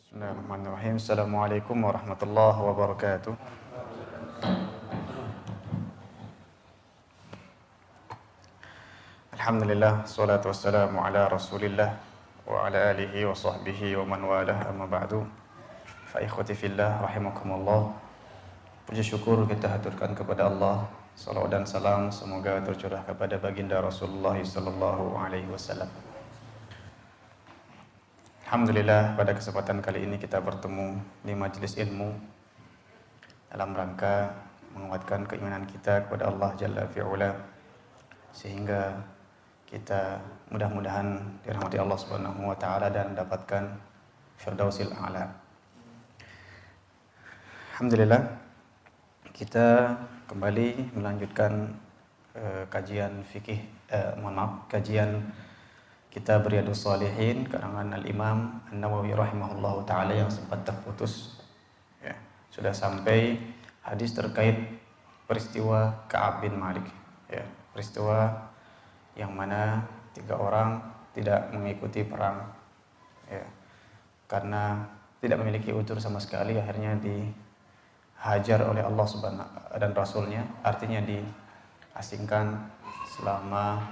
Bismillahirrahmanirrahim. Assalamualaikum warahmatullahi wabarakatuh. Alhamdulillah, salatu wassalamu ala rasulillah wa ala alihi wa sahbihi wa man walah, amma ba'du. Fa ikhwati fillah rahimakumullah. Puji syukur kita haturkan kepada Allah. Salawat dan salam semoga tercurah kepada baginda Rasulullah sallallahu alaihi wasallam. Alhamdulillah, pada kesempatan kali ini kita bertemu di majelis ilmu dalam rangka menguatkan keimanan kita kepada Allah Jalla fi'ula, sehingga kita mudah-mudahan dirahmati Allah Subhanahu wa taala dan mendapatkan Firdausil A'la. Alhamdulillah, kita kembali melanjutkan kajian Kitab Riyadhus Shalihin karangan Al-Imam An-Nawawi rahimahullahu taala yang sempat terputus. Ya, sudah sampai hadis terkait peristiwa Ka'ab bin Malik. Ya, peristiwa yang mana 3 orang tidak mengikuti perang. Ya, karena tidak memiliki udzur sama sekali, akhirnya dihajar oleh Allah Subhanahu dan Rasulnya, artinya diasingkan selama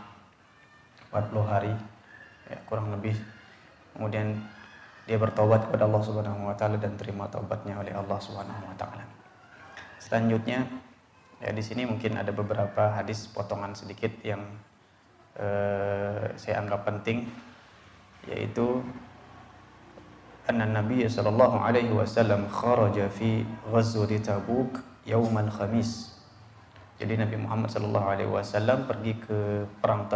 40 hari. Ya, kurang lebih. Kemudian dia bertobat kepada Allah Subhanahu wa taala dan terima taubatnya oleh Allah Subhanahu wa taala. Selanjutnya, ya di sini mungkin ada beberapa hadis potongan sedikit yang saya anggap penting, yaitu anna Nabi sallallahu alaihi wasallam kharaja fi ghazwati Tabuk yaumal khamis. Jadi Nabi Muhammad sallallahu alaihi wasallam pergi ke perang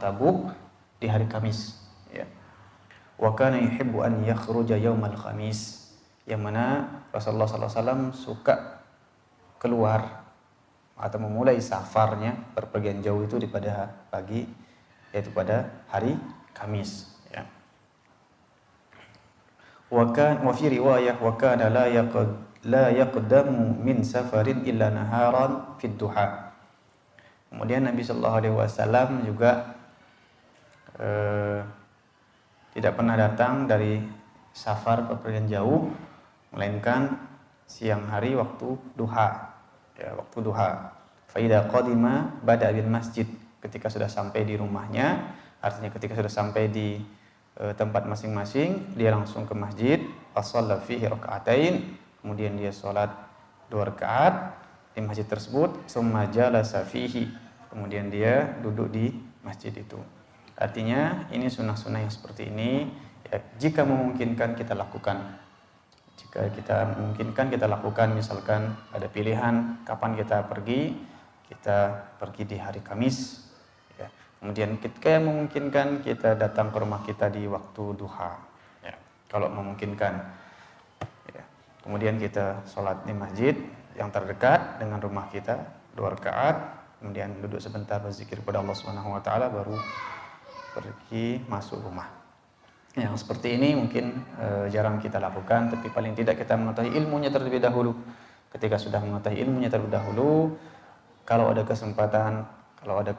Tabuk di hari Kamis, ya. Wa kana yuhibbu an yakhruja yaumal khamis, yang mana Rasulullah sallallahu alaihi wasallam suka keluar atau memulai safarnya berpergian jauh itu pada pagi, yaitu pada hari Kamis, ya. Wa fi riwayah wa kana la yaqdamu min safarin illa naharan fid duha. Kemudian Nabi sallallahu alaihi wasallam juga tidak pernah datang dari safar bepergian jauh melainkan siang hari waktu duha, ya, waktu duha. Fa idza qadima bada bil masjid, ketika sudah sampai di rumahnya, artinya ketika sudah sampai di tempat masing-masing, dia langsung ke masjid, shalla fihi raka'atain, kemudian dia salat 2 rakaat di masjid tersebut, summa jalasa fihi, kemudian dia duduk di masjid itu. Artinya ini sunnah-sunnah yang seperti ini, ya, jika memungkinkan kita lakukan. Jika kita memungkinkan kita lakukan, misalkan ada pilihan kapan kita pergi di hari Kamis, ya. Kemudian ketika memungkinkan kita datang ke rumah kita di waktu duha, ya, kalau memungkinkan, ya. Kemudian kita sholat di masjid yang terdekat dengan rumah kita 2 rakaat, kemudian duduk sebentar berzikir kepada Allah Subhanahu wa taala, baru pergi masuk rumah. Yang seperti ini mungkin jarang kita lakukan, tapi paling tidak kita mengetahui ilmunya terlebih dahulu. Ketika sudah mengetahui ilmunya terlebih dahulu, kalau ada kesempatan, kalau ada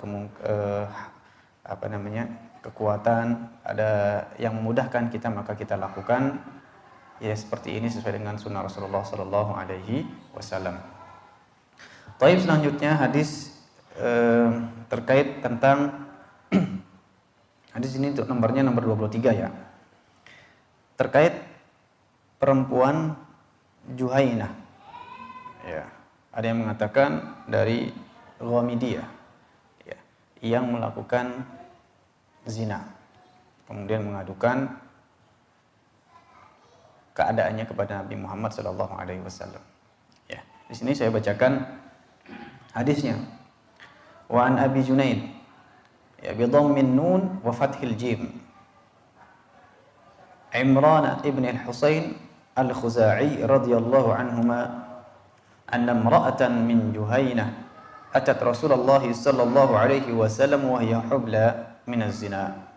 kekuatan, ada yang memudahkan kita, maka kita lakukan. Ya, seperti ini sesuai dengan sunnah Rasulullah sallallahu alaihi wasallam. Baik, selanjutnya hadis terkait tentang hadis ini untuk nomornya nomor 23, ya. Terkait perempuan Juhainah. Ya, ada yang mengatakan dari Ghamidiyah, ya, yang melakukan zina. Kemudian mengadukan keadaannya kepada Nabi Muhammad sallallahu alaihi wasallam. Ya, di sini saya bacakan hadisnya. Wa an Abi Junaid, ya, bi dhammin nun wa fathil jim, Imran ibn al-Husain al-Khuzai radhiyallahu anhuma, anna imra'atan min Juhainah atat Rasulullah sallallahu alaihi wasallam wa hiya hubla min az-zina.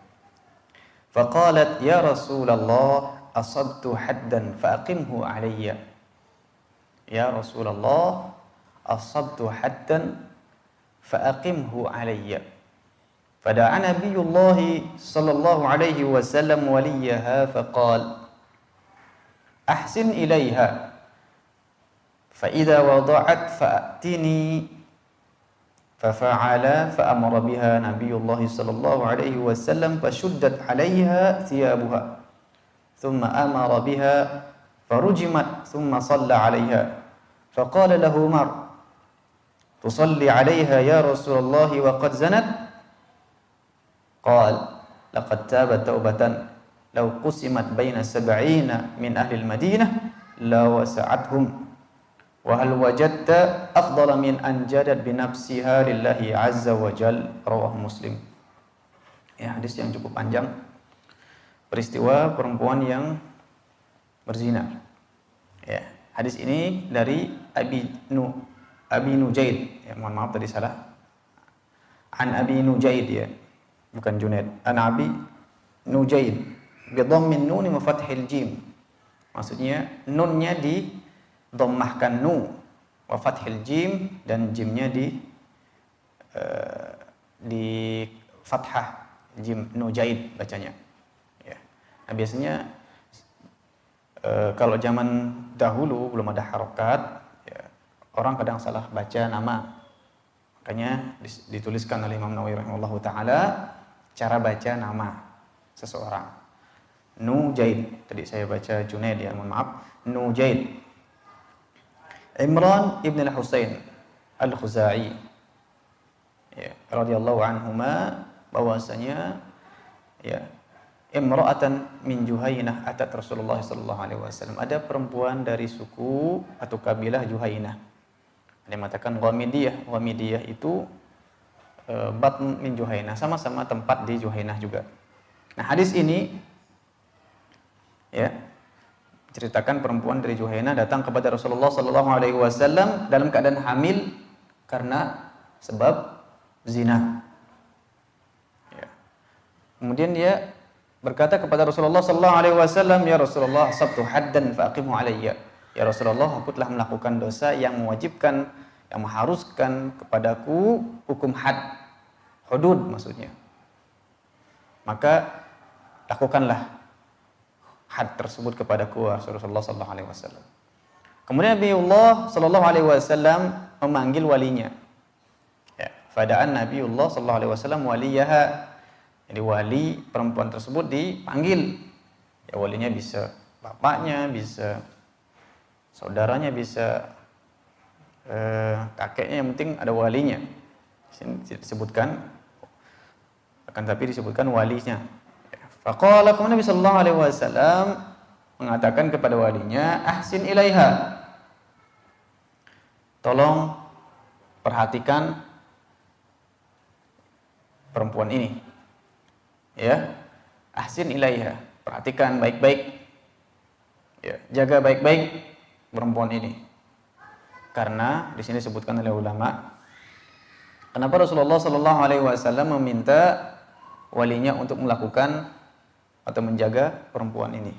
Faqalat ya Rasulullah asabtu haddan faqimhu alayya. Ya Rasulullah asabtu haddan faqimhu alayya. فدعا نبي الله صلى الله عليه وسلم وليها فقال ahsin ilaiha fa idza wada'at fa'tini fafa'ala fa'amara biha Nabiyullah sallallahu alaihi wasallam fashuddat 'alaiha thiyabuha thumma amara biha farujimat thumma shalla 'alaiha faqala lahu Umar tusalli 'alaiha ya Rasulullah wa qad zanat qala laqad tabat taubatan law qusimat baina sab'ina min ahli al-Madinah la wasa'athum wa hal wajadta afdala min an jadat bi nafsiha lillahi azza wa jal rawahu Muslim. Ya, hadis yang cukup panjang, peristiwa perempuan yang berzina. Ya, hadis ini dari Abi Nujaid. Ya, mohon maaf tadi salah. An Abi Nujaid ya. Bukan Junaid. An Abi Nujaid bi dhammin nun wa fathil jim. Maksudnya nunnya di dhammahkan nu wa fathil jim dan jimnya di fathah jim Nujaid bacanya. Ya. Nah, biasanya kalau zaman dahulu belum ada harokat, ya, orang kadang salah baca nama. Makanya dituliskan oleh Imam Nawawi rahimahullahu taala cara baca nama seseorang. Nujaid, tadi saya baca Junaid ya, mohon maaf. Nujaid Imran ibn al-Husain al-Khuzai ya, radhiyallahu anhuma, bahwasanya ya, imra'atan min Juhainah atat Rasulullah sallallahu alaihi wasallam. Ada perempuan dari suku atau kabilah Juhainah. Ada yang mengatakan Ghamidiyah. Ghamidiyah itu batn min Juhainah, sama-sama tempat di Juhainah juga. Nah, hadis ini ya, ceritakan perempuan dari Juhainah datang kepada Rasulullah sallallahu alaihi wasallam dalam keadaan hamil karena sebab zina. Ya. Kemudian dia berkata kepada Rasulullah sallallahu alaihi wasallam, "Ya Rasulullah, sabtu haddan fa aqimhu alayya." Ya Rasulullah, aku telah melakukan dosa yang mewajibkan, yang mengharuskan kepadaku hukum had, hudud maksudnya. Maka lakukanlah had tersebut kepadaku, Rasulullah sallallahu alaihi wasallam. Kemudian Nabiullah sallallahu alaihi wasallam memanggil walinya. Ya, fada'an Nabiullah sallallahu alaihi wasallam waliyaha. Jadi wali perempuan tersebut dipanggil. Ya, walinya bisa bapaknya, bisa saudaranya, bisa kakeknya, yang penting ada walinya. Sini disebutkan, akan tapi disebutkan walinya. Faqala, kemudian Nabi sallallahu alaihi wasallam mengatakan kepada walinya, ahsin ilaiha. Tolong perhatikan perempuan ini. Ya. Ahsin ilaiha, perhatikan baik-baik. Ya, jaga baik-baik perempuan ini. Karena di sini disebutkan oleh ulama, kenapa Rasulullah sallallahu alaihi wasallam meminta walinya untuk melakukan atau menjaga perempuan ini.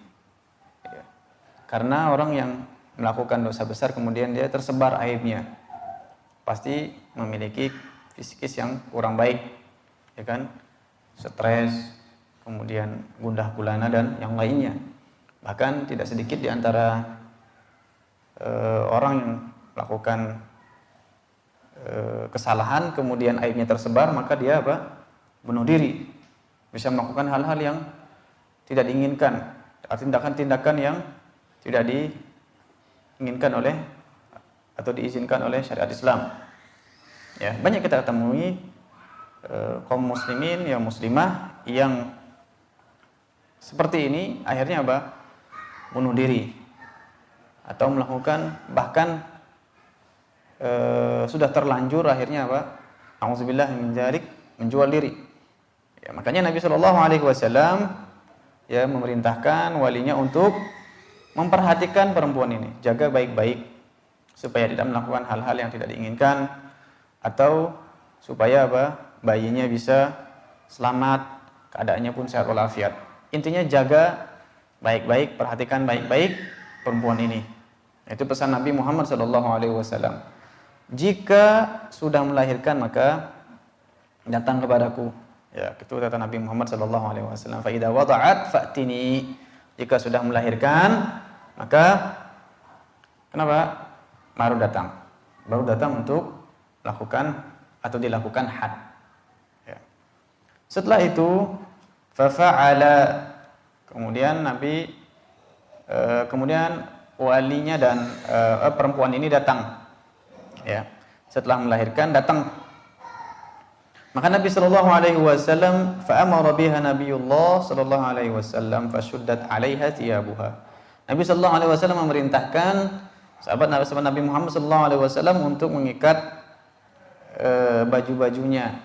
Ya. Karena orang yang melakukan dosa besar kemudian dia tersebar aibnya, pasti memiliki fisikis yang kurang baik, ya kan? Stres, kemudian gundah gulana dan yang lainnya. Bahkan tidak sedikit di antara orang yang melakukan kesalahan kemudian aibnya tersebar, maka dia bunuh diri. Bisa melakukan hal-hal yang tidak diinginkan, tindakan-tindakan yang tidak diinginkan oleh atau diizinkan oleh syariat Islam. Ya, banyak kita temui kaum muslimin yang muslimah yang seperti ini, akhirnya bunuh diri atau melakukan, bahkan sudah terlanjur akhirnya A'udzubillah min dzalik, menjual diri. Ya, makanya Nabi Shallallahu alaihi wasallam ya memerintahkan walinya untuk memperhatikan perempuan ini, jaga baik-baik supaya tidak melakukan hal-hal yang tidak diinginkan, atau supaya bayinya bisa selamat, keadaannya pun sehat walafiat. Intinya jaga baik-baik, perhatikan baik-baik perempuan ini. Itu pesan Nabi Muhammad SAW. Jika sudah melahirkan maka datang kepadaku. Ya, itu kata Nabi Muhammad SAW. Fa idza wada'at fa'tini. Jika sudah melahirkan Maka kenapa? Baru datang untuk lakukan atau dilakukan had. Ya. Setelah itu fafa'ala, kemudian Nabi kemudian walinya dan perempuan ini datang. Ya. Setelah melahirkan datang. Maka Nabi sallallahu alaihi wasallam fa'amara biha Nabiullah sallallahu alaihi wasallam fashuddat 'alaiha thiyabuha. Nabi sallallahu alaihi wasallam memerintahkan sahabat Nabi Muhammad sallallahu alaihi wasallam untuk mengikat baju-bajunya.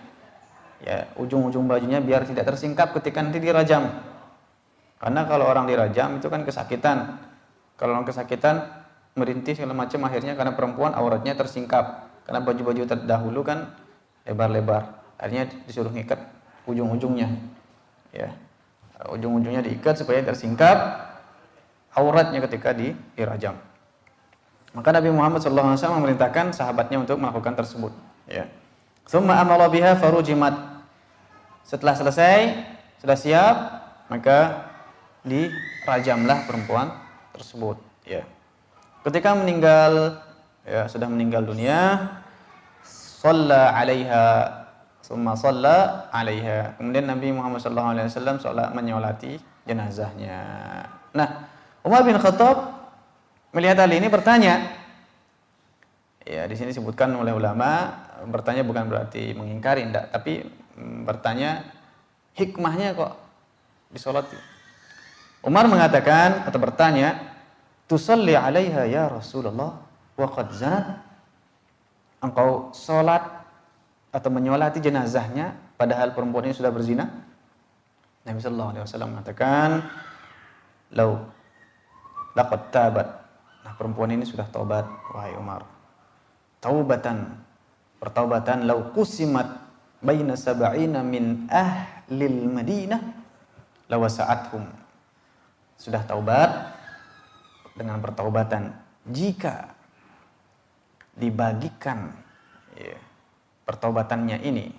Ya, ujung-ujung bajunya biar tidak tersingkap ketika nanti dirajam. Karena kalau orang dirajam itu kan kesakitan. Kalau orang kesakitan merintih segala macam, akhirnya karena perempuan auratnya tersingkap. Karena baju-baju terdahulu kan lebar-lebar. Akhirnya disuruh ngikat ujung-ujungnya. Ya. Ujung-ujungnya diikat supaya tersingkap auratnya ketika dirajam. Maka Nabi Muhammad SAW memerintahkan sahabatnya untuk melakukan tersebut. Ya. Tsumma amara biha farujimat. Setelah selesai, sudah siap, maka dirajamlah perempuan tersebut. Ya. Ketika meninggal, ya, sudah meninggal dunia, shalla 'alaiha, tsumma shalla 'alaiha. Kemudian Nabi Muhammad SAW sholat menyolati jenazahnya. Nah, Umar bin Khattab melihat hal ini bertanya. Ya, di sini disebutkan oleh ulama, bertanya bukan berarti mengingkari, enggak, tapi bertanya hikmahnya kok disolati. Umar mengatakan atau bertanya, "Tusalli 'alaiha ya Rasulullah wa qad zanat?" Engkau salat atau menyolati jenazahnya padahal perempuan ini sudah berzina? Nabi sallallahu alaihi wasallam mengatakan, laqad tabat. Nah, perempuan ini sudah taubat, wahai Umar. Pertaubatan lau qusimat baina sab'ina min ahlil Madinah lawasa'athum. Sudah taubat dengan pertaubatan. Jika dibagikan, ya, pertaubatannya ini,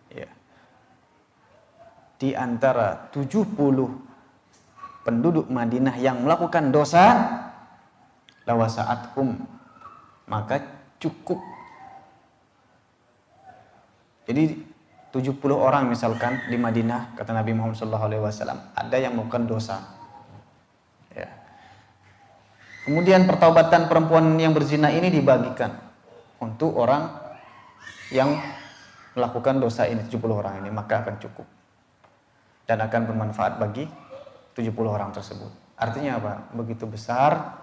ya, di antara 70 penduduk Madinah yang melakukan dosa, lawasa'athum, maka cukup. Jadi 70 orang misalkan di Madinah, kata Nabi Muhammad SAW, ada yang melakukan dosa. Ya. Kemudian pertaubatan perempuan yang berzina ini dibagikan untuk orang yang melakukan dosa ini, 70 orang ini, maka akan cukup. Dan akan bermanfaat bagi 70 orang tersebut. Artinya apa? Begitu besar,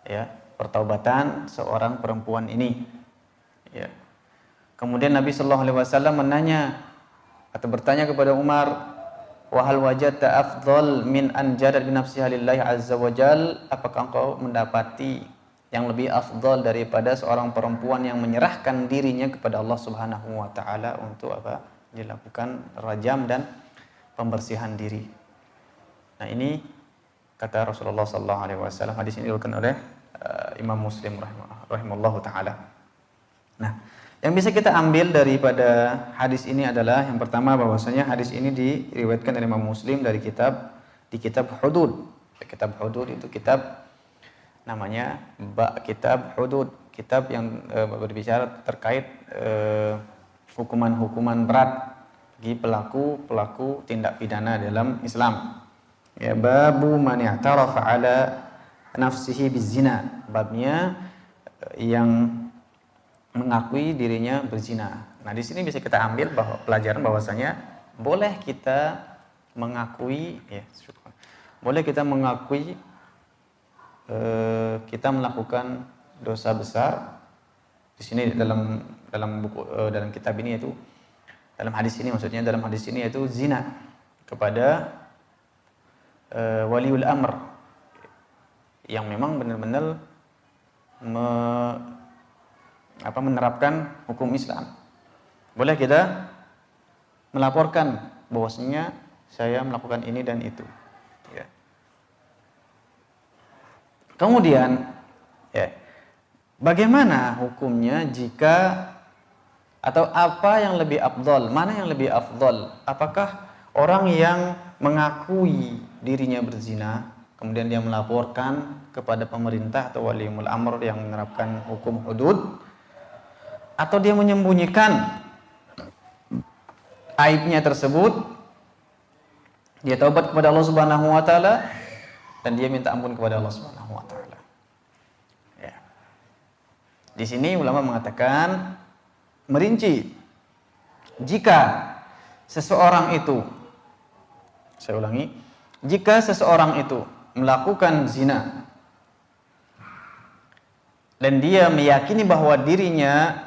ya, pertaubatan seorang perempuan ini. Ya. Kemudian Nabi Shallallahu Alaihi Wasallam menanya atau bertanya kepada Umar, wahal wajadta afdal min anjadat bin nafsiha lillahi azza wajal, apakah engkau mendapati yang lebih afdal daripada seorang perempuan yang menyerahkan dirinya kepada Allah Subhanahu wa taala untuk apa? Dilakukan rajam dan pembersihan diri. Nah, ini kata Rasulullah sallallahu alaihi wasallam. Hadis ini diriwayatkan oleh Imam Muslim rahimallahu taala. Nah, yang bisa kita ambil daripada hadis ini adalah yang pertama bahwasanya hadis ini diriwayatkan oleh Imam Muslim dari kitab Hudud. Kitab Hudud itu kitab namanya kitab Hudud, kitab yang berbicara terkait hukuman-hukuman berat bagi pelaku tindak pidana dalam Islam. Ya, babu man i'tarafa ala nafsihi bizina, babnya yang mengakui dirinya berzina. Nah, di sini bisa kita ambil pelajaran bahwasanya boleh kita mengakui, ya, boleh kita mengakui kita melakukan dosa besar. Di sini dalam buku dalam kitab ini, yaitu dalam hadis ini, maksudnya dalam hadis ini yaitu zina kepada waliul amr yang memang benar-benar menerapkan hukum Islam. Boleh kita melaporkan bahwasanya saya melakukan ini dan itu. Ya. Kemudian, ya, bagaimana hukumnya jika atau apa yang lebih afdal? Mana yang lebih afdal? Apakah orang yang mengakui dirinya berzina kemudian dia melaporkan kepada pemerintah atau waliul amr yang menerapkan hukum hudud, atau dia menyembunyikan aibnya tersebut, dia taubat kepada Allah Subhanahu wa taala dan dia minta ampun kepada Allah Subhanahu wa taala. Ya. Di sini ulama mengatakan merinci, jika seseorang itu, saya ulangi, jika seseorang itu melakukan zina dan dia meyakini bahwa dirinya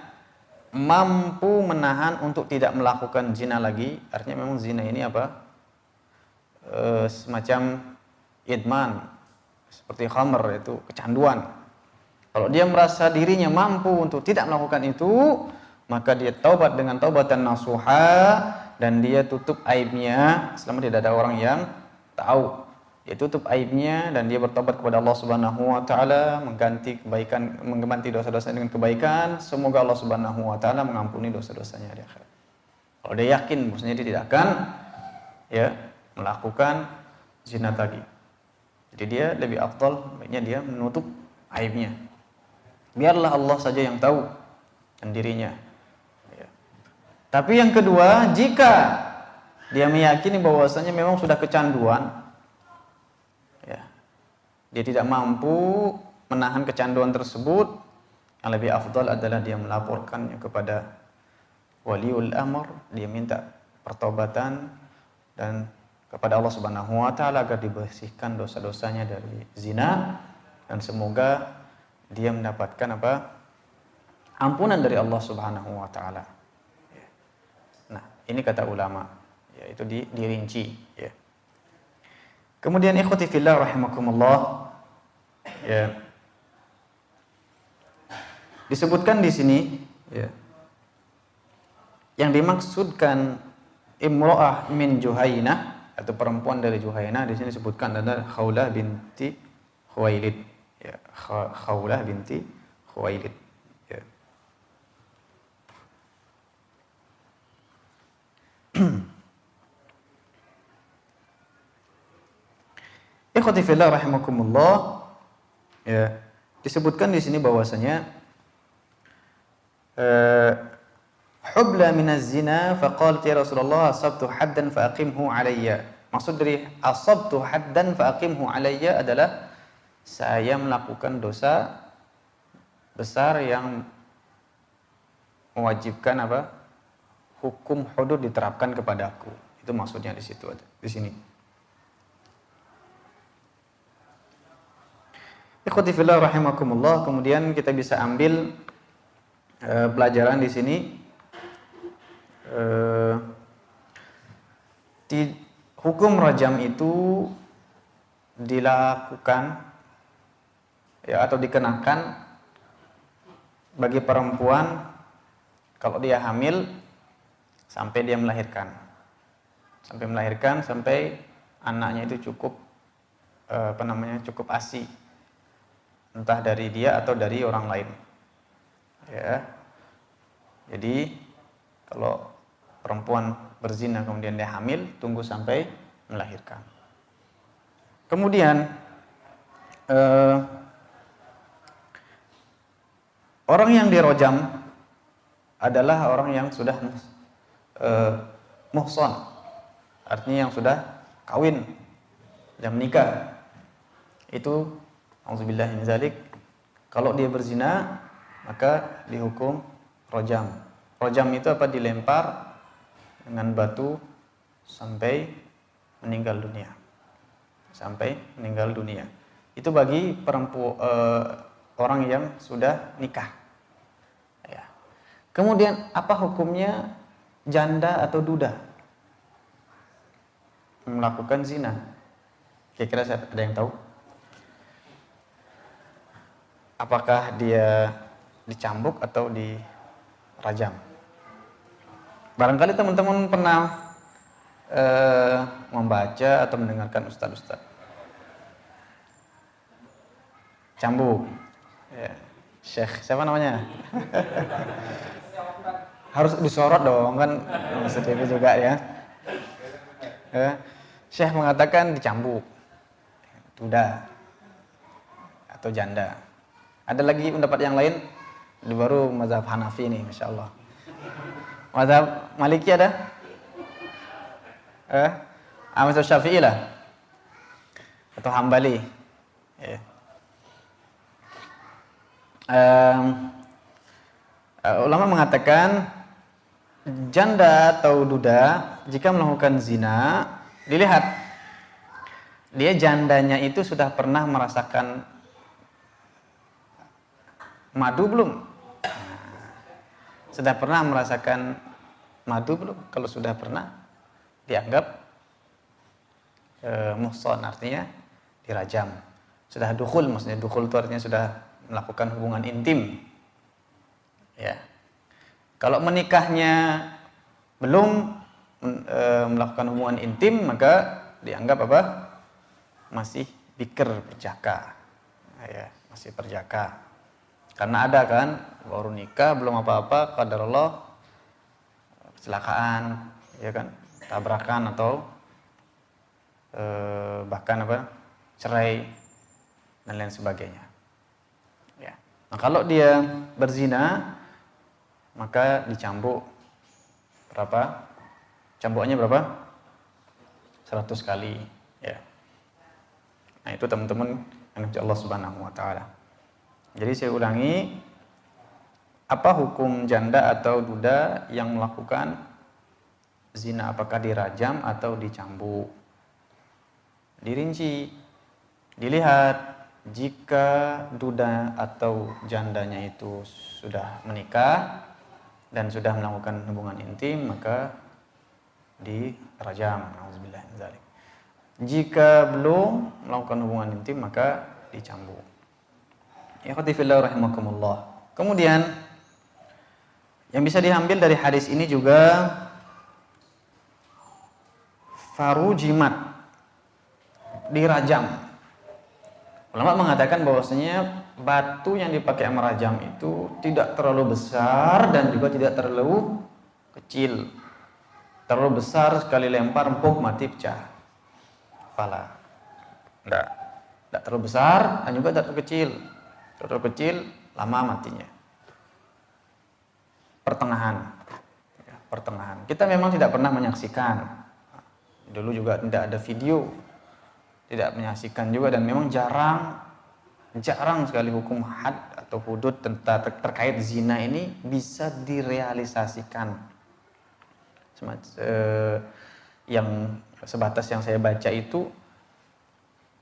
mampu menahan untuk tidak melakukan zina lagi, artinya memang zina ini apa? Semacam idman, seperti khamr, itu kecanduan. Kalau dia merasa dirinya mampu untuk tidak melakukan itu, maka dia taubat dengan taubatan nasuha dan dia tutup aibnya selama tidak ada orang yang tahu. Dia tutup aibnya dan dia bertobat kepada Allah Subhanahu wa taala, mengganti dosa-dosa dengan kebaikan. Semoga Allah Subhanahu wa taala mengampuni dosa-dosanya di akhirat. Kalau dia yakin maksudnya dia tidak akan melakukan zina lagi. Jadi dia lebih afdal baiknya dia menutup aibnya. Biarlah Allah saja yang tahu dan dirinya. Tapi yang kedua, jika dia meyakini bahwasanya memang sudah kecanduan, dia tidak mampu menahan kecanduan tersebut, yang lebih afdal adalah dia melaporkannya kepada waliul amr, dia minta pertobatan dan kepada Allah Subhanahu wa taala agar dibersihkan dosa-dosanya dari zina, dan semoga dia mendapatkan ampunan dari Allah Subhanahu wa taala. Nah, ini kata ulama, yaitu dirinci, ya. Kemudian ikhwati fillah rahimakumullah, ya. Disebutkan di sini, ya. Yang dimaksudkan imra'ah min Juhainah atau perempuan dari Juhainah di sini disebutkan adalah Khawlah binti Khuwailid, ya. Khawlah binti Khuwailid, ya. Ikhwati fillah rahimakumullah, ya, disebutkan di sini bahwasanya hubla minaz zina faqalat ya Rasulullah asabtu haddan faqimhu alayya. Maksud dari asabtu haddan faqimhu alayya adalah saya melakukan dosa besar yang mewajibkan hukum hudud diterapkan kepadaku. Itu maksudnya di situ, di sini. Ikhwati fillah rahimakumullah, kemudian kita bisa ambil pelajaran di sini, hukum rajam itu dilakukan, ya, atau dikenakan bagi perempuan kalau dia hamil sampai dia melahirkan, sampai anaknya itu cukup cukup ASI, entah dari dia atau dari orang lain, ya. Jadi kalau perempuan berzina kemudian dia hamil, tunggu sampai melahirkan. Kemudian orang yang dirojam adalah orang yang sudah muhsan, artinya yang sudah kawin dan menikah. Itu auzubillah min zalik, kalau dia berzina maka dihukum rojam. Rojam itu dilempar dengan batu sampai meninggal dunia. Itu bagi orang yang sudah nikah, ya. Kemudian apa hukumnya janda atau duda melakukan zina? Kira-kira ada yang tahu? Apakah dia dicambuk atau dirajam? Barangkali teman-teman pernah membaca atau mendengarkan ustaz-ustaz cambuk, ya. Syekh siapa namanya? Harus disorot dong, kan maksudnya itu juga, ya. Syekh mengatakan dicambuk. duda atau janda. Ada lagi pendapat yang lain? Ini baru mazhab Hanafi nih, Masya Allah. Mazhab Maliki ada? Mazhab Syafi'i lah. Atau Hambali. Ya. Ulama mengatakan janda atau duda jika melakukan zina, dilihat dia jandanya itu sudah pernah merasakan madu belum? Sudah pernah merasakan madu belum? Kalau sudah pernah, dianggap muhsan, artinya dirajam. Sudah dukhul, maksudnya dukhul itu artinya sudah melakukan hubungan intim. Ya. Kalau menikahnya belum melakukan hubungan intim, maka dianggap apa? Masih bikir, perjaka. Ya, masih perjaka. Karena ada kan, baru nikah belum apa-apa, qadarullah kecelakaan, ya kan, tabrakan atau bahkan apa, cerai dan lain sebagainya. Ya. Nah, kalau dia berzina, maka dicambuk berapa? Cambukannya berapa? 100 kali. Ya. Nah, itu teman-teman yang dirahmati Allah Subhanahu wa taala. Jadi saya ulangi, apa hukum janda atau duda yang melakukan zina, apakah dirajam atau dicambuk? Dirinci, dilihat jika duda atau jandanya itu sudah menikah dan sudah melakukan hubungan intim, maka dirajam. Nauzubillah min dzalik. Jika belum melakukan hubungan intim, maka dicambuk. Ikhwati fillah rahimakumullah. Kemudian yang bisa diambil dari hadis ini juga farujimat, dirajam. Ulama mengatakan bahwasanya batu yang dipakai merajam itu tidak terlalu besar dan juga tidak terlalu kecil. Terlalu besar sekali lempar empuk mati pecah kepala. Tidak terlalu besar dan juga tidak terlalu kecil. Terlalu kecil, lama matinya. Pertengahan. Ya, pertengahan. Kita memang tidak pernah menyaksikan. Dulu juga tidak ada video. Tidak menyaksikan juga, dan memang jarang sekali hukum had atau hudud terkait zina ini bisa direalisasikan. Yang sebatas yang saya baca itu,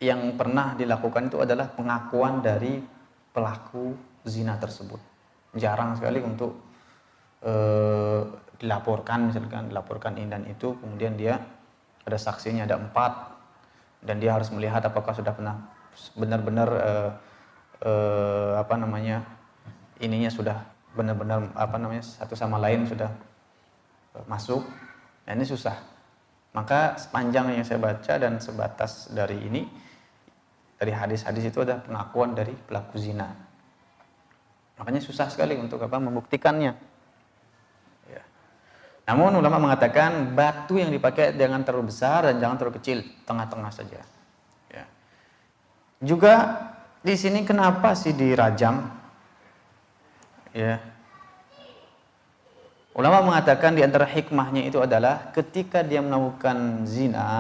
yang pernah dilakukan itu adalah pengakuan dari pelaku zina tersebut. Jarang sekali untuk dilaporkan, misalkan dilaporkan ini dan itu, kemudian dia ada saksinya, ada 4, dan dia harus melihat apakah sudah pernah benar-benar ininya sudah benar-benar satu sama lain sudah masuk. Nah, ini susah. Maka sepanjang yang saya baca dan sebatas dari ini, dari hadis-hadis itu ada pengakuan dari pelaku zina. Makanya susah sekali untuk membuktikannya. Ya. Namun ulama mengatakan batu yang dipakai jangan terlalu besar dan jangan terlalu kecil, tengah-tengah saja. Ya. Juga di sini kenapa sih dirajam? Ya. Ulama mengatakan di antara hikmahnya itu adalah ketika dia melakukan zina,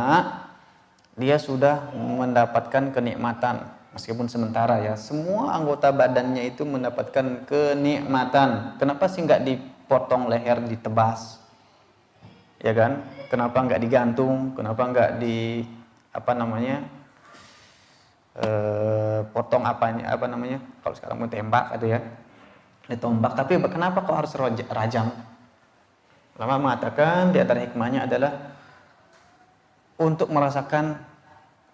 dia sudah mendapatkan kenikmatan, meskipun sementara ya. Semua anggota badannya itu mendapatkan kenikmatan. Kenapa sih nggak dipotong leher, ditebas? Ya kan? Kenapa nggak digantung? Kenapa nggak potong kalau sekarang mau tembak atau ya, ditombak. Tapi kenapa kok harus rajam? Ulama mengatakan di antara hikmahnya adalah untuk merasakan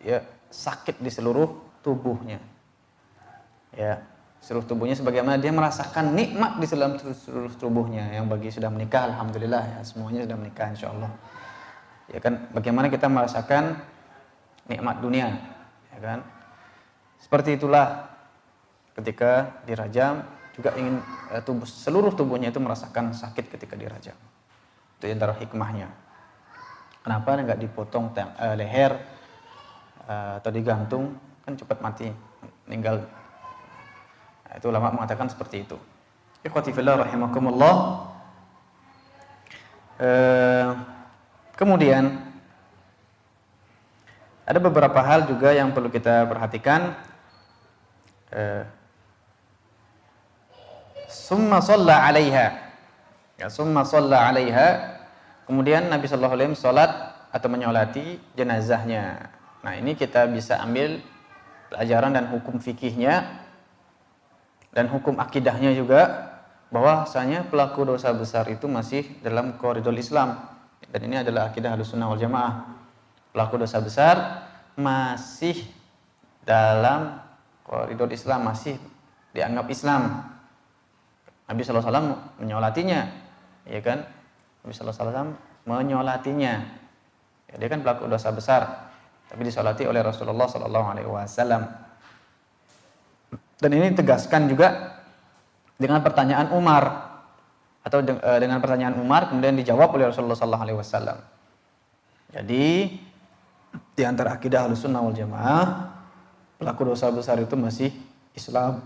ya sakit di seluruh tubuhnya. Ya, seluruh tubuhnya, sebagaimana dia merasakan nikmat di seluruh tubuhnya. Yang bagi sudah menikah, alhamdulillah ya, semuanya sudah menikah insyaallah. Ya kan, bagaimana kita merasakan nikmat dunia, ya kan? Seperti itulah ketika dirajam juga ingin seluruh tubuhnya itu merasakan sakit ketika dirajam. Itu antara hikmahnya. Kenapa enggak dipotong leher atau digantung? kan cepat mati, meninggal. Nah, itu ulama mengatakan seperti itu. Ikhwati fillah rahimakumullah. Kemudian ada beberapa hal juga yang perlu kita perhatikan. Summa shalla 'alaiha. Ya, summa shalla 'alaiha. Kemudian Nabi sallallahu alaihi wasallam salat atau menyolati jenazahnya. Nah, ini kita bisa ambil pelajaran dan hukum fikihnya dan hukum akidahnya juga, bahwasanya pelaku dosa besar itu masih dalam koridor Islam. Dan ini adalah akidah Ahlussunnah wal Jamaah. Pelaku dosa besar masih dalam koridor Islam, masih dianggap Islam. Nabi sallallahu alaihi wasallam menyolatinya, ya kan? Nabi sallallahu alaihi wasallam menyolatinya. Ya, dia kan pelaku dosa besar, tapi disolati oleh Rasulullah sallallahu alaihi wasallam. Dan ini tegaskan juga dengan pertanyaan Umar, atau dengan pertanyaan Umar kemudian dijawab oleh Rasulullah sallallahu alaihi wasallam. Jadi di antara akidah Ahlussunnah wal Jamaah, pelaku dosa besar itu masih Islam,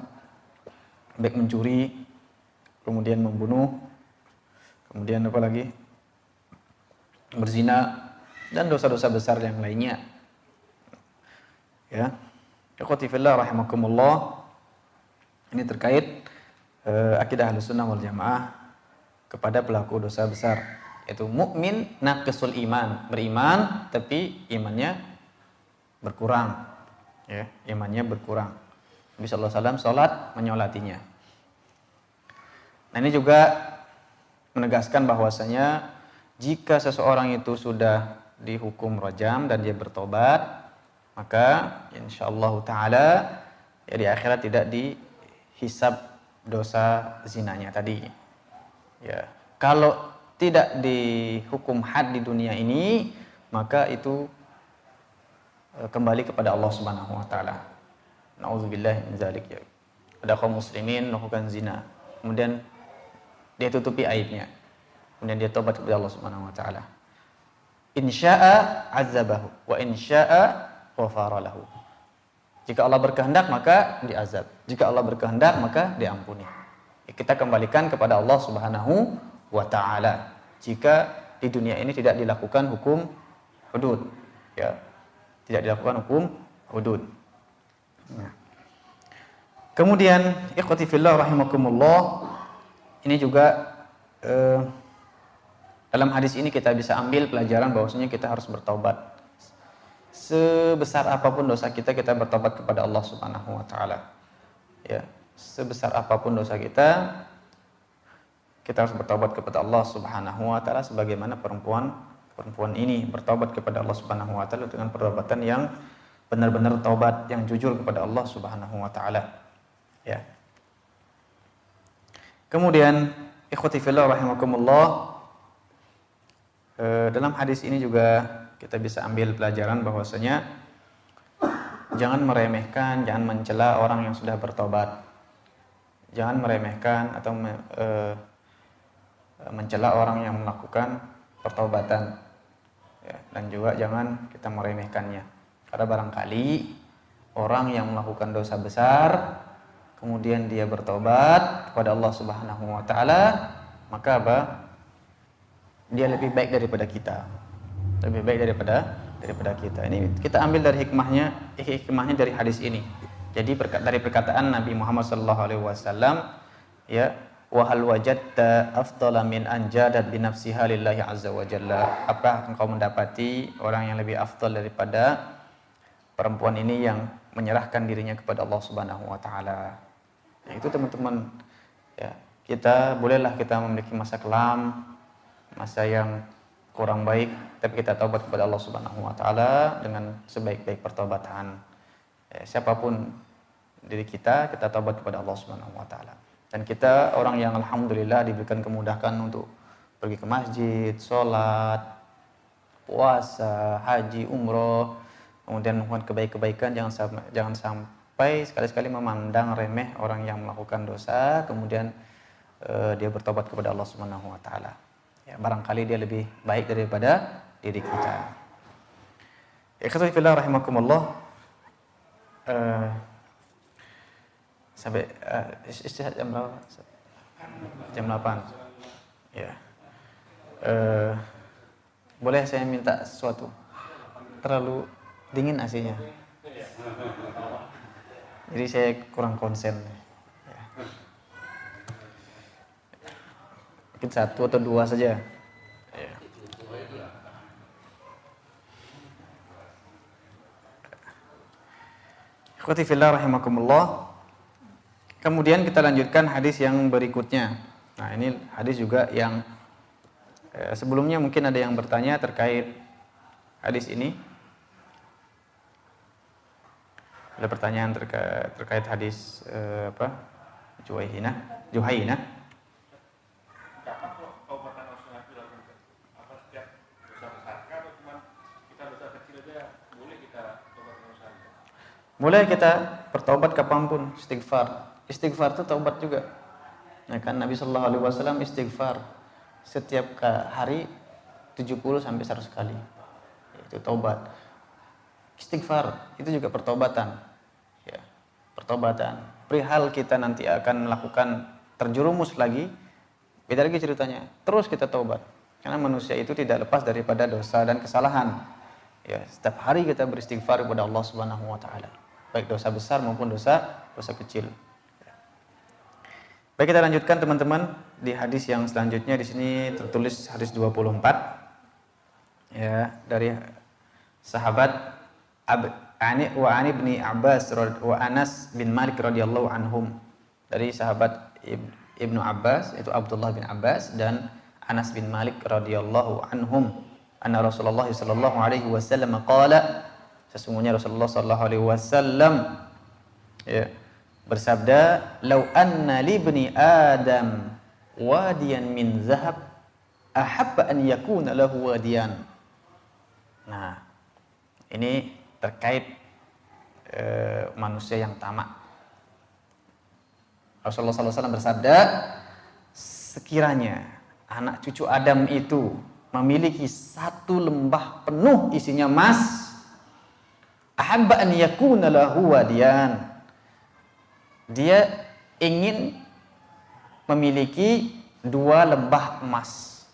baik mencuri, kemudian membunuh, kemudian apa lagi? Berzina dan dosa-dosa besar yang lainnya. Ya. Ikhwati fillah rahimakumullah. Ini terkait akidah Ahlussunnah wal Jamaah kepada pelaku dosa besar, yaitu mukmin naqisul iman, beriman tapi imannya berkurang. Ya, imannya berkurang. Nabi sallallahu alaihi wasallam salat menyolatinya. Nah, ini juga menegaskan bahwasanya jika seseorang itu sudah dihukum rajam dan dia bertobat, maka insyaallah taala ya di akhirat tidak dihisab dosa zinanya tadi. Ya, kalau tidak dihukum had di dunia ini, maka itu kembali kepada Allah Subhanahu wa taala. Nauzubillahi min dzalik ya. Ada kaum muslimin melakukan zina, kemudian dia tutupi aibnya, kemudian dia tobat kepada Allah Subhanahu wa taala. Insya'a azabahu wa insya'a ghafara lahu. Jika Allah berkehendak maka diazab, jika Allah berkehendak maka diampuni. Kita kembalikan kepada Allah Subhanahu wa taala. Jika di dunia ini tidak dilakukan hukum hudud, ya. Tidak dilakukan hukum hudud. Nah. Kemudian ikhwati fillah rahimakumullah, ini juga dalam hadis ini kita bisa ambil pelajaran bahwasanya kita harus bertaubat. Sebesar apapun dosa kita, kita bertobat kepada Allah Subhanahu wa taala. Ya, sebesar apapun dosa kita harus bertobat kepada Allah Subhanahu wa taala, sebagaimana perempuan ini bertobat kepada Allah Subhanahu wa taala dengan pertobatan yang benar-benar taubat, yang jujur kepada Allah Subhanahu wa taala. Ya. Kemudian ikhwati fillah rahimakumullah, dalam hadis ini juga kita bisa ambil pelajaran bahwasanya jangan meremehkan, jangan mencela orang yang sudah bertobat. Jangan meremehkan atau mencela orang yang melakukan pertobatan. Ya, dan juga jangan kita meremehkannya. Karena barangkali orang yang melakukan dosa besar kemudian dia bertobat kepada Allah Subhanahu wa taala, maka apa? Dia lebih baik daripada kita. Lebih baik daripada kita. Ini kita ambil dari hikmahnya dari hadis ini. Jadi dari perkataan Nabi Muhammad sallallahu alaihi wasallam, ya, wa hal wajadta afdala min anjadat bi nafsiha lillahi azza wa jalla. Apakah engkau mendapati orang yang lebih afdal daripada perempuan ini yang menyerahkan dirinya kepada Allah Subhanahu wa taala? Ya, itu teman-teman, ya, bolehlah kita memiliki masa kelam, masa yang kurang baik, tapi kita taubat kepada Allah Subhanahu wa taala dengan sebaik-baik pertobatan. Ya, siapapun diri kita taubat kepada Allah Subhanahu wa taala. Dan kita orang yang alhamdulillah diberikan kemudahan untuk pergi ke masjid, sholat, puasa, haji, umroh, kemudian melakukan kebaikan, jangan sampai sekali-sekali memandang remeh orang yang melakukan dosa, kemudian dia bertobat kepada Allah Subhanahu wa taala. Ya, barangkali dia lebih baik daripada diri kita. Ikhwati fillah rahimakumullah. Eh, sampai istirahat jam berapa? Jam 8. Ya. Boleh saya minta sesuatu? Terlalu dingin AC-nya. Jadi saya kurang konsen. Ya. Mungkin 1 atau 2 saja. Ya. Ikhwati fillah rahimakumullah. Kemudian kita lanjutkan hadis yang berikutnya. Nah, ini hadis juga yang sebelumnya mungkin ada yang bertanya terkait hadis ini. Ada pertanyaan terkait hadis Juhainah. Mulai kita bertobat kapanpun, istighfar. Istighfar itu taubat juga. Nah, kan Nabi Shallallahu Alaihi Wasallam istighfar setiap hari 70 sampai 100 kali. Itu taubat. Istighfar itu juga pertobatan. Ya, pertobatan. Perihal kita nanti akan melakukan terjerumus lagi, beda lagi ceritanya. Terus kita taubat. Karena manusia itu tidak lepas daripada dosa dan kesalahan. Ya, setiap hari kita beristighfar kepada Allah Subhanahu wa taala. Baik dosa besar maupun dosa kecil. Baik, kita lanjutkan teman-teman di hadis yang selanjutnya. Di sini tertulis hadis 24 ya, dari sahabat Ani bin Abbas wa Anas bin Malik radhiyallahu anhum. Dari sahabat Ibnu Abbas yaitu Abdullah bin Abbas dan Anas bin Malik radhiyallahu anhum. Anna Rasulullah sallallahu alaihi wasallam qala, sesungguhnya Rasulullah sallallahu alaihi wasallam ya bersabda, "Lau anna li ibni Adam wadiyan min zahab, ahabba an yakuna lahu wadiyan." Nah, ini terkait manusia yang tamak. Rasulullah SAW bersabda, sekiranya anak cucu Adam itu memiliki 1 lembah penuh isinya emas, ahabba an yakuna lahu wadiyan, dia ingin memiliki 2 lembah emas.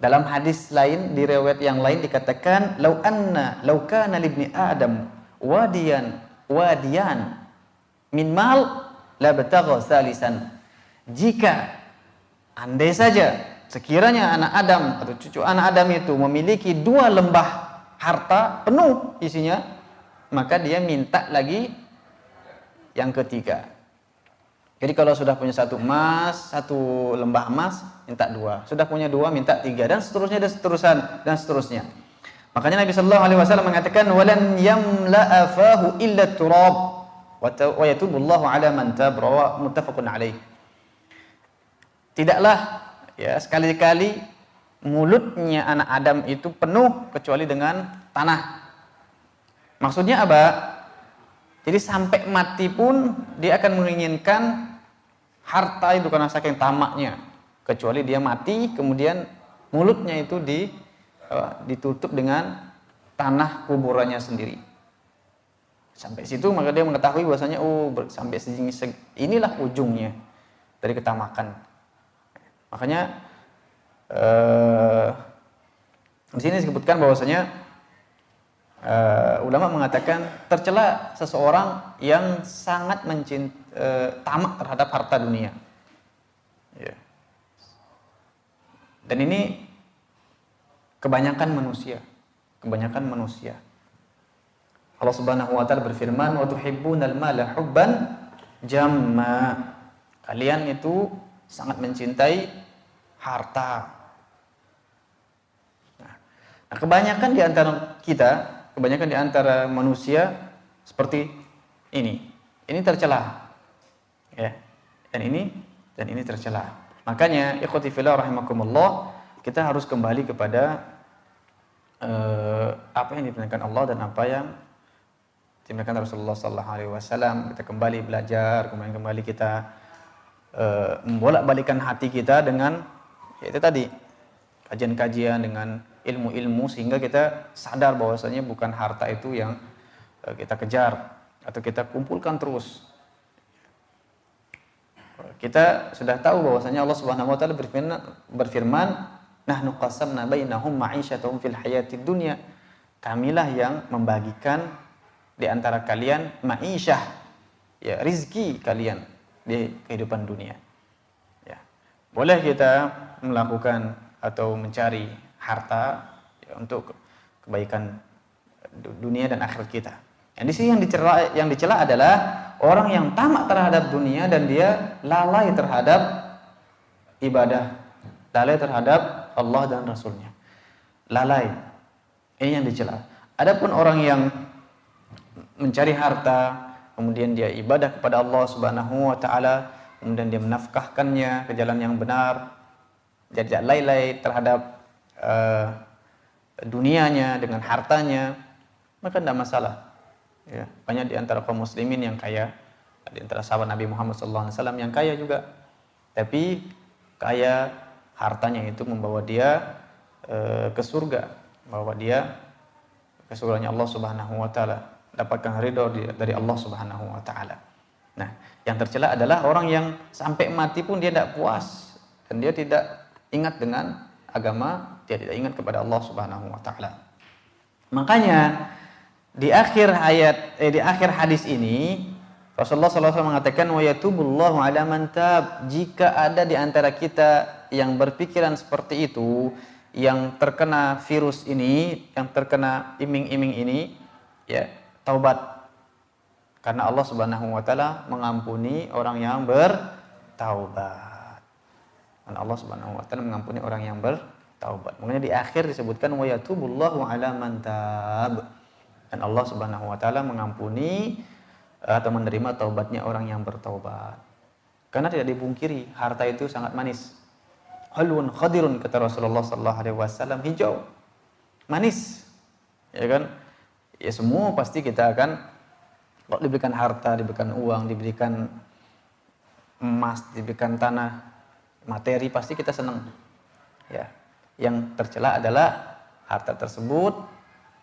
Dalam hadis lain, di riwayat yang lain dikatakan, lau kana libni Adam wadiyan min mal la batagha salisan. Jika andai saja sekiranya anak Adam atau cucu anak Adam itu memiliki 2 lembah harta penuh isinya, maka dia minta lagi yang ketiga. Jadi kalau sudah punya 1 emas, 1 lembah emas, minta 2. Sudah punya 2, minta 3, dan seterusnya dan seterusnya. Makanya Nabi Shallallahu Alaihi Wasallam mengatakan, walan yamla'a fahu illa turab wa yatubullahu ala man tab, muttafaqun alaih. Tidaklah ya sekali-kali mulutnya anak Adam itu penuh kecuali dengan tanah. Maksudnya apa? Jadi sampai mati pun dia akan menginginkan harta itu karena saking tamaknya. Kecuali dia mati, kemudian mulutnya itu ditutup dengan tanah kuburannya sendiri. Sampai situ maka dia mengetahui bahwasanya sampai segini inilah ujungnya dari ketamakan. Makanya di sini disebutkan bahwasanya ulama mengatakan tercela seseorang yang sangat tamak terhadap harta dunia. Ya. Dan ini kebanyakan manusia. Allah Subhanahu wa taala berfirman, "Wa tuhibbunal mala hubban jamma." Kalian itu sangat mencintai harta. Nah, kebanyakan di antara manusia seperti ini. Ini tercela. Ya. Dan ini tercela. Makanya ikhwati fillah rahimakumullah, kita harus kembali kepada apa yang diperintahkan Allah dan apa yang diperintahkan Rasulullah sallallahu alaihi wasallam. Kita kembali belajar, kembali kita membolak-balikan hati kita dengan yaitu tadi kajian-kajian, dengan ilmu-ilmu, sehingga kita sadar bahwasanya bukan harta itu yang kita kejar atau kita kumpulkan terus. Kita sudah tahu bahwasanya Allah Subhanahu wa taala berfirman, "Nahnu qasamna bainahum ma'isyatahum fil hayatid dunya." Kamilah yang membagikan di antara kalian ma'isyah, ya, rizki kalian di kehidupan dunia. Ya. Boleh kita melakukan atau mencari harta, ya, untuk kebaikan dunia dan akhirat kita. Yang di sini yang dicela adalah orang yang tamak terhadap dunia dan dia lalai terhadap ibadah, lalai terhadap Allah dan Rasulnya. Lalai. Ini yang dicela. Adapun orang yang mencari harta, kemudian dia ibadah kepada Allah Subhanahu wa taala, kemudian dia menafkahkannya ke jalan yang benar, dia tidak lalai terhadap dunianya dengan hartanya, maka tidak masalah. Ya, banyak di antara kaum muslimin yang kaya, di antara sahabat Nabi Muhammad SAW yang kaya juga, tapi kaya hartanya itu membawa dia ke surga, membawa dia ke surganya Allah Subhanahu wa taala, dapatkan ridho dari Allah Subhanahu wa taala. Nah, yang tercela adalah orang yang sampai mati pun dia tidak puas dan dia tidak ingat dengan agama, dia tidak ingat kepada Allah Subhanahu wa taala. Makanya di akhir hadis ini Rasulullah SAW mengatakan, wa yatubullahu ala man tab. Jika ada di antara kita yang berpikiran seperti itu, yang terkena virus ini, yang terkena iming-iming ini, ya, taubat. Karena Allah Subhanahu wa taala mengampuni orang yang bertaubat. Karena Allah Subhanahu wa taala mengampuni orang yang bertaubat. Makanya di akhir disebutkan wa yatubullahu ala man tab. Dan Allah Subhanahu wa taala mengampuni atau menerima taubatnya orang yang bertaubat. Karena tidak dipungkiri harta itu sangat manis. Halun khadirun, kata Rasulullah sallallahu alaihi wasallam, hijau, manis. Ya kan? Ya semua pasti kita akan, kalau diberikan harta, diberikan uang, diberikan emas, diberikan tanah, materi, pasti kita senang. Ya. Yang tercela adalah harta tersebut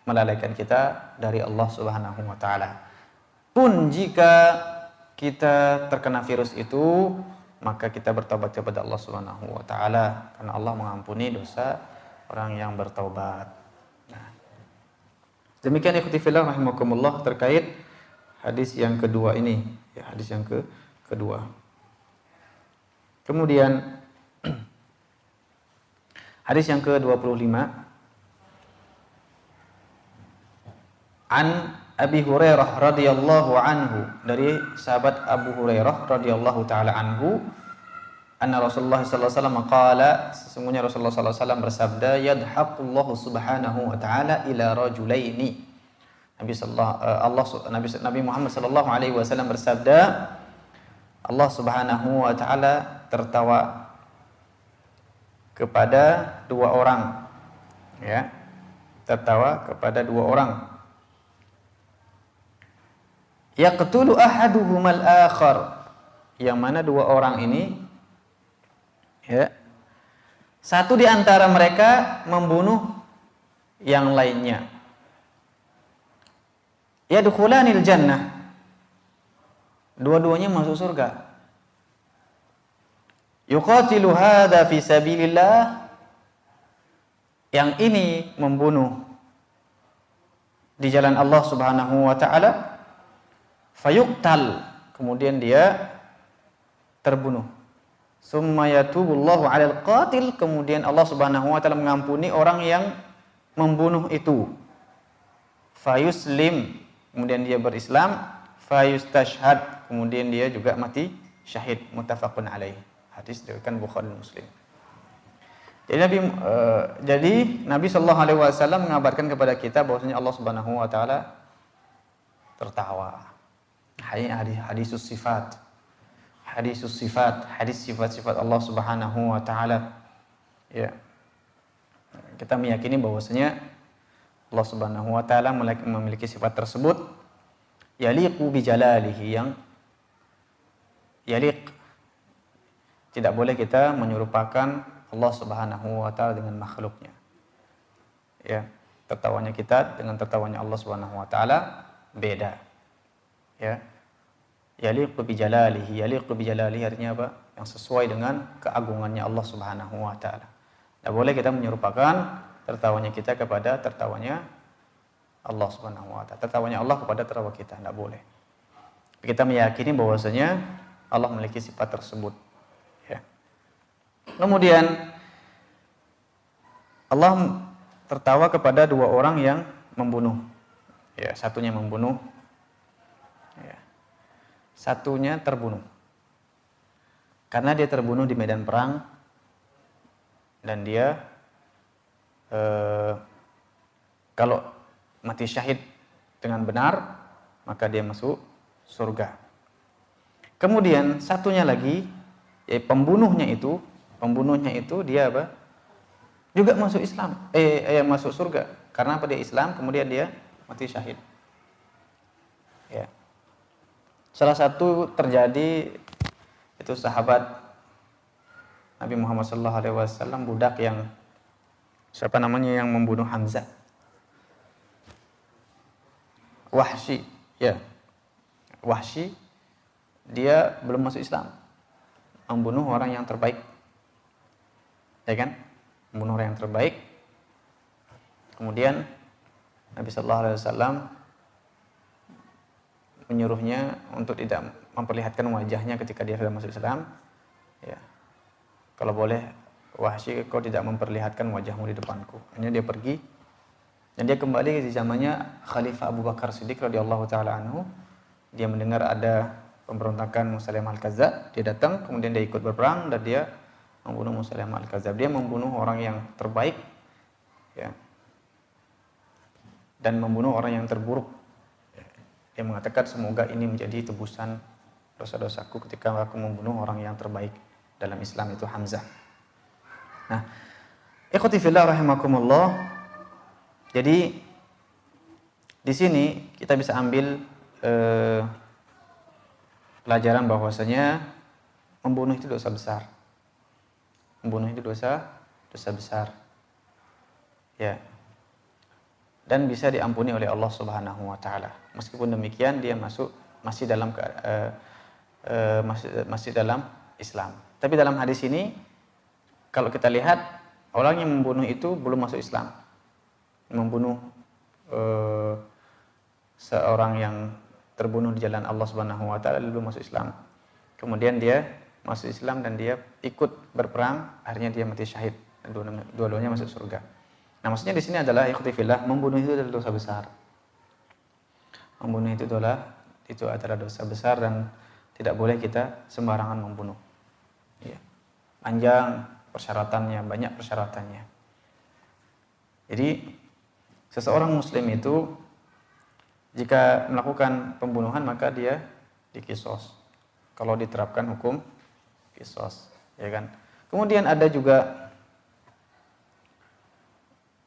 melalaikan kita dari Allah Subhanahu wa taala. Pun jika kita terkena virus itu, maka kita bertobat kepada Allah Subhanahu wa taala, karena Allah mengampuni dosa orang yang bertaubat. Nah, demikian ikhwati fillah rahimakumullah terkait hadis yang kedua ini, ya, hadis yang kedua. Kemudian hadis yang ke-25, an Abi Hurairah radhiyallahu anhu, dari sahabat Abu Hurairah radhiyallahu taala anhu, anna Rasulullah sallallahu alaihi wasallam qala, sesungguhnya Rasulullah sallallahu alaihi wasallam bersabda, yadhaqullahu subhanahu wa taala ila rajulaini. Nabi Muhammad sallallahu alaihi wasallam bersabda, Allah Subhanahu wa taala tertawa kepada dua orang, ya, tertawa kepada dua orang. Yaqtulu ahaduhumal akhar, yang mana dua orang ini, ya, satu di antara mereka membunuh yang lainnya. Yadkhulanil jannah, dua-duanya masuk surga. Yuqatilu hadza fi sabilillah, yang ini membunuh di jalan Allah Subhanahu wa taala, fayuqtal, kemudian dia terbunuh. Summa yatubullahu 'alal qatil, kemudian Allah Subhanahu wa taala mengampuni orang yang membunuh itu. Fayuslim, kemudian dia berislam. Fayustashhad, kemudian dia juga mati syahid. Muttafaqun alaih. Hadis diriwayatkan Bukhari dan Muslim. Jadi Nabi sallallahu alaihi wasallam mengabarkan kepada kita bahwasanya Allah Subhanahu wa taala tertawa. Hadis sifat, hadis sifat-sifat Allah Subhanahu wa taala. Ya. Kita meyakini bahwasanya Allah Subhanahu wa taala memiliki sifat tersebut yaliqu bi jalalihi, yang yaliq. Tidak boleh kita menyerupakan Allah Subhanahu wa taala dengan makhluknya. Ya, tertawanya kita dengan tertawanya Allah Subhanahu wa taala beda. Ya. Yaliqu bi jalalihi, yaliqu bi jalalihi artinya apa? Yang sesuai dengan keagungannya Allah Subhanahu wa taala. Tidak boleh kita menyerupakan tertawanya kita kepada tertawanya Allah Subhanahu wa taala. Tertawanya Allah kepada tertawa kita, tidak boleh. Kita meyakini bahwasanya Allah memiliki sifat tersebut. Ya. Kemudian Allah tertawa kepada dua orang yang membunuh. Ya, satunya membunuh, ya. Satunya terbunuh. Karena dia terbunuh di medan perang dan dia kalau mati syahid dengan benar, maka dia masuk surga. Kemudian satunya lagi, pembunuhnya itu dia apa? Juga masuk Islam, masuk surga. Karena apa? Dia Islam, kemudian dia mati syahid. Ya. Salah satu terjadi itu sahabat Nabi Muhammad SAW, budak yang yang membunuh Hamzah. Wahsy, ya. Wahsy dia belum masuk Islam. Membunuh orang yang terbaik. Ya kan? Membunuh orang yang terbaik. Kemudian Nabi SAW menyuruhnya untuk tidak memperlihatkan wajahnya ketika dia sudah masuk Islam. Ya. Kalau boleh, Wahsy, kau tidak memperlihatkan wajahmu di depanku. Akhirnya dia pergi dan dia kembali di zamannya Khalifah Abu Bakar Siddiq radhiyallahu taala anhu. Dia mendengar ada pemberontakan Musailamah al-Kadzdzab, dia datang, kemudian dia ikut berperang dan dia membunuh Musailamah al-Kadzdzab. Dia membunuh orang yang terbaik, ya, dan membunuh orang yang terburuk. Dia mengatakan, semoga ini menjadi tebusan dosa-dosaku ketika aku membunuh orang yang terbaik dalam Islam, itu Hamzah. Nah, ikhwati fillah rahimakumullah. Jadi di sini kita bisa ambil pelajaran bahwasanya membunuh itu dosa besar. Membunuh itu dosa besar. Ya. Dan bisa diampuni oleh Allah Subhanahu wa taala. Meskipun demikian dia masih dalam Islam. Tapi dalam hadis ini kalau kita lihat, orang yang membunuh itu belum masuk Islam. Membunuh seorang yang terbunuh di jalan Allah Subhanahu wa taala belum masuk Islam. Kemudian dia masuk Islam dan dia ikut berperang, akhirnya dia mati syahid. Dua-duanya masuk surga. Nah, maksudnya di sini adalah ikhti fillah, membunuh itu adalah dosa besar. Membunuh itu adalah dosa besar dan tidak boleh kita sembarangan membunuh. Ya. Panjang persyaratannya, banyak persyaratannya. Jadi seseorang muslim itu jika melakukan pembunuhan maka dia dikisos. Kalau diterapkan hukum kisos, ya kan? Kemudian ada juga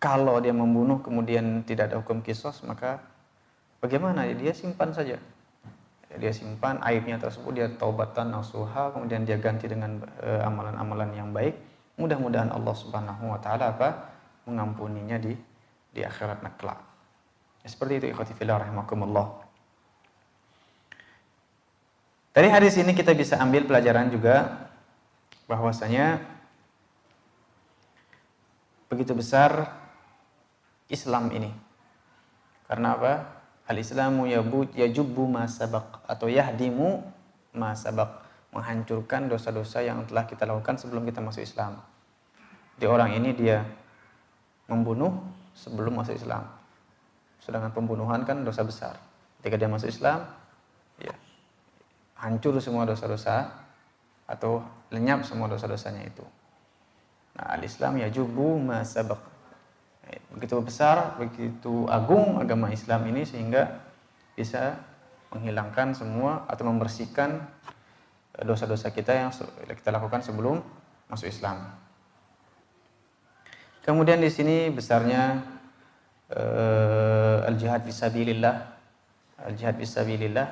kalau dia membunuh kemudian tidak ada hukum kisos, maka bagaimana? Dia simpan saja. Dia simpan aibnya tersebut, dia taubatan nasuha, kemudian dia ganti dengan amalan-amalan yang baik. Mudah-mudahan Allah Subhanahu wa taala mengampuninya di akhirat kelak. Seperti itu ikhwati fillah rahimakumullah. Dari hadis ini kita bisa ambil pelajaran juga bahwasanya begitu besar Islam ini. Karena apa? Al-Islamu yajubbu ma sabaq atau yahdimu ma sabaq, menghancurkan dosa-dosa yang telah kita lakukan sebelum kita masuk Islam. Di orang ini dia membunuh sebelum masuk Islam. Sedangkan pembunuhan kan dosa besar. Ketika dia masuk Islam, ya hancur semua dosa-dosa atau lenyap semua dosa-dosanya itu. Nah, al-Islam yajubbu ma sabaq. Begitu besar, begitu agung agama Islam ini sehingga bisa menghilangkan semua atau membersihkan dosa-dosa kita yang kita lakukan sebelum masuk Islam. Kemudian di sini besarnya al-jihad fisabilillah. Al-jihad fisabilillah,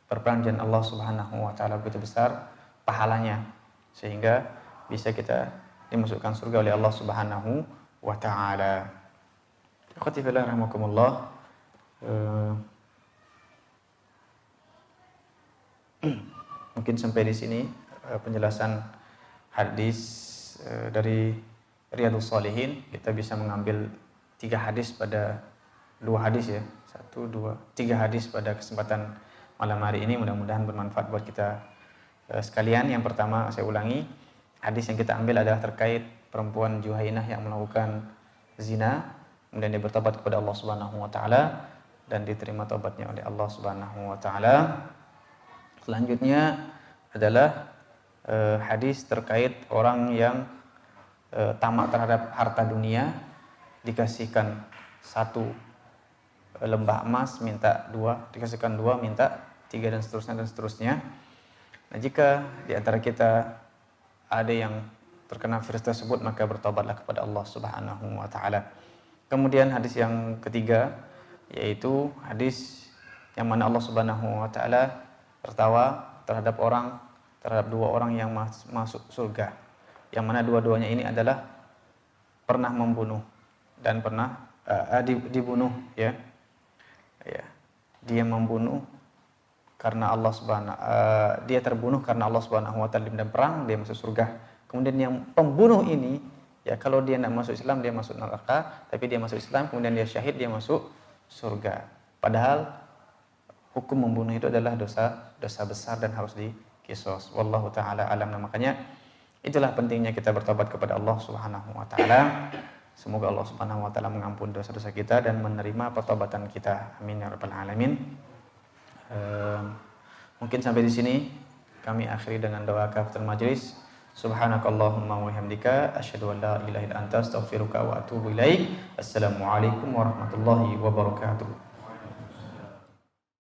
berperang jalan Allah Subhanahu wa taala, begitu besar pahalanya sehingga bisa kita dimasukkan surga oleh Allah Subhanahu wa taala. Ikhwati fillah rahimakumullah. Mungkin sampai di sini penjelasan hadis dari Riyadhus Shalihin. Kita bisa mengambil 3 hadis pada 2 hadis ya. 1, 2, 3 hadis pada kesempatan malam hari ini. Mudah-mudahan bermanfaat buat kita sekalian. Yang pertama saya ulangi, hadis yang kita ambil adalah terkait perempuan Juhainah yang melakukan zina, kemudian dia bertobat kepada Allah Subhanahu wa taala dan diterima tobatnya oleh Allah Subhanahu wa taala. Selanjutnya adalah hadis terkait orang yang tamak terhadap harta dunia, dikasihkan 1 lembah emas minta 2, dikasihkan 2 minta 3 dan seterusnya. Nah, jika di antara kita ada yang terkena virus tersebut, maka bertobatlah kepada Allah Subhanahu wa taala. Kemudian hadis yang ketiga yaitu hadis yang mana Allah Subhanahu wa taala tertawa terhadap 2 orang yang masuk surga. Yang mana dua-duanya ini adalah pernah membunuh dan pernah dibunuh ya. Ya. Dia membunuh karena Allah dia terbunuh karena Allah Subhanahu wa taala di medan perang, dia masuk surga. Kemudian yang pembunuh ini ya, kalau dia tidak masuk Islam dia masuk neraka, tapi dia masuk Islam kemudian dia syahid, dia masuk surga. Padahal hukum membunuh itu adalah dosa besar dan harus diqisas. Wallahu taala alam. Nah, makanya itulah pentingnya kita bertobat kepada Allah Subhanahu wa taala. Semoga Allah Subhanahu wa taala mengampuni dosa-dosa kita dan menerima pertobatan kita. Amin ya rabbal alamin. Mungkin sampai di sini kami akhiri dengan doa kafatul majlis. Subhanakallahumma wa bihamdika asyhadu an la ilaha illa anta astaghfiruka wa atubu ilaik. Assalamualaikum warahmatullahi wabarakatuh.